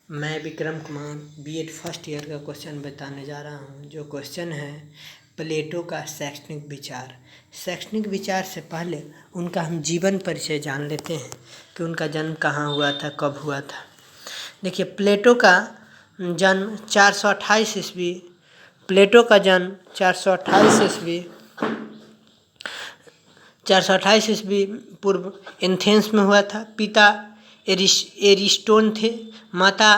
मैं Vikram Kumar BEd first year का question बताने जा रहा हूँ। जो क्वेश्चन है प्लेटो का शैक्षणिक विचार। शैक्षणिक विचार से पहले उनका हम जीवन परिचय जान लेते हैं कि उनका जन्म कहाँ हुआ था, कब हुआ था। देखिए, प्लेटो का जन्म 428 ईस्वी प्लेटो का जन्म 428 ईस्वी 428 ईस्वी पूर्व एथेंस में हुआ था। पिता एरिस्टोन थे, माता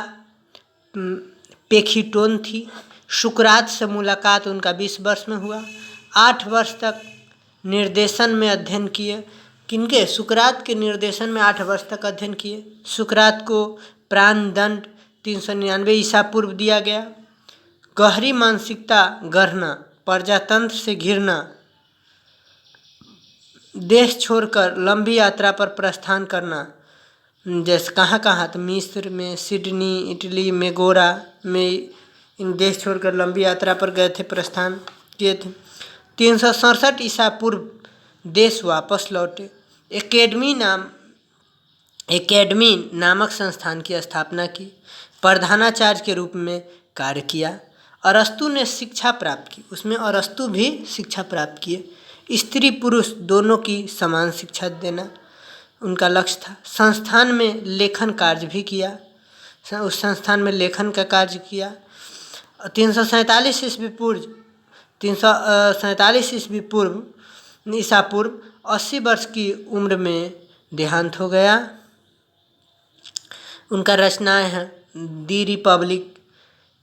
पेखिटोन थी। सुकरात से मुलाकात उनका 20 वर्ष में हुआ। 8 वर्ष तक निर्देशन में अध्ययन किए। किनके? सुकरात के निर्देशन में 8 वर्ष तक अध्ययन किए। सुकरात को प्राणदंड 399 ईसा पूर्व दिया गया। गहरी मानसिकता गढ़ना, प्रजातंत्र से घिरना, देश छोड़कर लंबी यात्रा पर प्रस्थान करना, जैसे कहाँ तो मिस्र में, सिडनी, इटली, मेगोरा में इन देश छोड़कर लंबी यात्रा पर गए थे, प्रस्थान किए थे। 367 ईसा पूर्व देश वापस लौटे। एकेडमी नामक संस्थान की स्थापना की। प्रधानाचार्य के रूप में कार्य किया। अरस्तु ने शिक्षा प्राप्त की, उसमें अरस्तु भी शिक्षा प्राप्त किए। स्त्री पुरुष दोनों की समान शिक्षा देना उनका लक्ष्य था। संस्थान में लेखन कार्य भी किया, उस संस्थान में लेखन का कार्य किया। 347 ईस्वी पूर्व ईसा पूर्व 80 वर्ष की उम्र में देहांत हो गया। उनका रचनाएं हैं the Republic,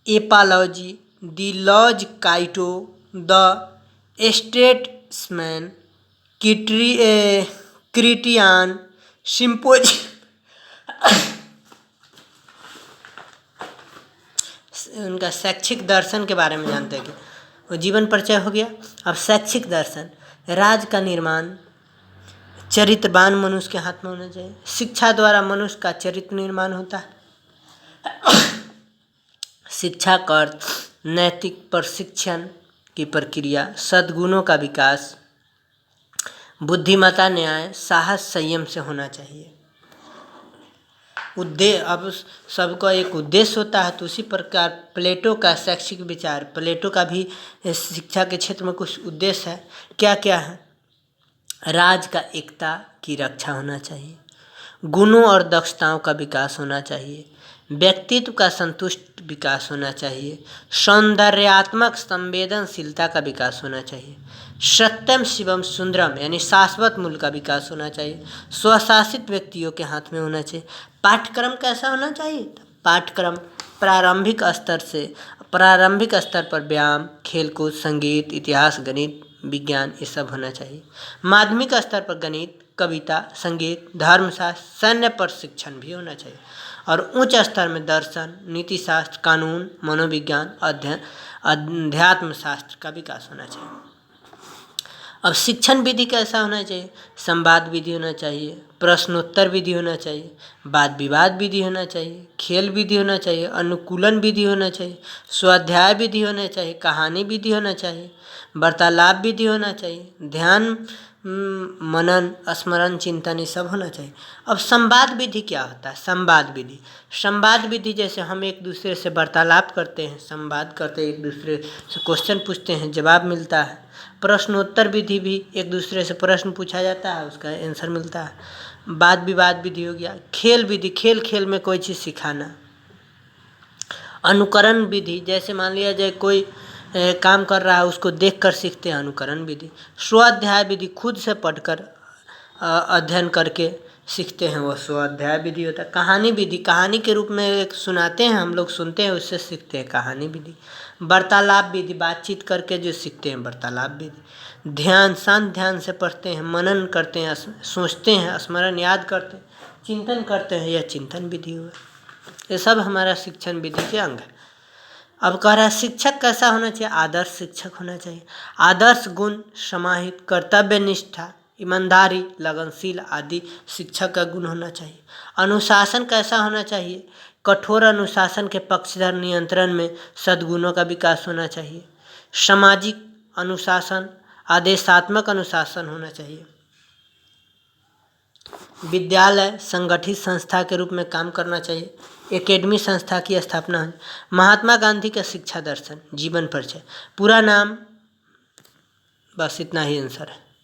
Apology, the Laws Crito, the Statesman, क्रिटियान, सिम्पोजियम। उनका शैक्षिक दर्शन के बारे में जानते हैं कि वो जीवन परिचय हो गया। अब शैक्षिक दर्शन, राज का निर्माण चरित्रवान मनुष्य के हाथ में होना चाहिए। शिक्षा द्वारा मनुष्य का चरित्र निर्माण होता है। शिक्षा का अर्थ नैतिक प्रशिक्षण की प्रक्रिया, सद्गुणों का विकास, बुद्धिमत्ता, न्याय, साहस, संयम से होना चाहिए। अब सबका एक उद्देश्य होता है, तो उसी प्रकार प्लेटो का शैक्षिक विचार, प्लेटो का भी शिक्षा के क्षेत्र में कुछ उद्देश्य है। क्या क्या है? राज का एकता की रक्षा होना चाहिए, गुणों और दक्षताओं का विकास होना चाहिए, व्यक्तित्व का संतुष्ट विकास होना चाहिए, सौंदर्यात्मक संवेदनशीलता का विकास होना चाहिए, सत्यम शिवम सुंदरम यानी शाश्वत मूल्य का विकास होना चाहिए, स्वशासित व्यक्तियों के हाथ में होना चाहिए। पाठ्यक्रम कैसा होना चाहिए? पाठ्यक्रम प्रारंभिक स्तर पर व्यायाम, खेलकूद, संगीत, इतिहास, गणित, विज्ञान, ये सब होना चाहिए। माध्यमिक स्तर पर गणित, कविता, संगीत, धर्मशास्त्र, सैन्य प्रशिक्षण भी होना चाहिए। और उच्च स्तर में दर्शन, नीतिशास्त्र, कानून, मनोविज्ञान, अध्यात्म शास्त्र का विकास होना चाहिए। अब शिक्षण विधि कैसा होना चाहिए? संवाद विधि होना चाहिए, प्रश्नोत्तर विधि होना चाहिए, वाद विवाद विधि होना चाहिए, खेल विधि होना चाहिए, अनुकूलन विधि होना चाहिए, स्वाध्याय विधि होना चाहिए, कहानी विधि होना चाहिए, वार्तालाप विधि होना चाहिए, ध्यान, मनन, स्मरण, चिंतन, ये सब होना चाहिए। अब संवाद विधि क्या होता है? संवाद विधि जैसे हम एक दूसरे से वार्तालाप करते हैं, संवाद करते हैं, एक दूसरे से क्वेश्चन पूछते हैं, जवाब मिलता है। प्रश्नोत्तर विधि भी एक दूसरे से प्रश्न पूछा जाता है, उसका आंसर मिलता है। वाद विवाद विधि हो गया। खेल विधि, खेल में कोई चीज़ सिखाना। अनुकरण विधि, जैसे मान लिया जाए कोई काम कर रहा है, उसको देखकर सीखते हैं, अनुकरण विधि। स्वाध्याय विधि, खुद से पढ़कर अध्ययन करके सीखते हैं, वो स्वाध्याय विधि होता है। कहानी विधि, कहानी के रूप में एक सुनाते हैं, हम लोग सुनते हैं, उससे सीखते हैं, कहानी विधि। वार्तालाप विधि, बातचीत करके जो सीखते हैं, वार्तालाप विधि। ध्यान, शांत ध्यान से पढ़ते हैं, मनन करते हैं, सोचते हैं, स्मरण याद करते हैं, चिंतन करते हैं, यह चिंतन विधि हुआ। ये सब हमारा शिक्षण विधि के अंग है। अब कह रहा है शिक्षक कैसा होना चाहिए? आदर्श शिक्षक होना चाहिए। आदर्श गुण समाहित कर्तव्य निष्ठा, ईमानदारी, लगनशील आदि शिक्षक का गुण होना चाहिए। अनुशासन कैसा होना चाहिए? कठोर अनुशासन के पक्षधर, नियंत्रण में सद्गुणों का विकास होना चाहिए। सामाजिक अनुशासन, आदेशात्मक अनुशासन होना चाहिए। विद्यालय संगठित संस्था के रूप में काम करना चाहिए। एकेडमी संस्था की स्थापना हुई। महात्मा गांधी का शिक्षा दर्शन, जीवन परिचय, पूरा नाम, बस इतना ही आंसर है।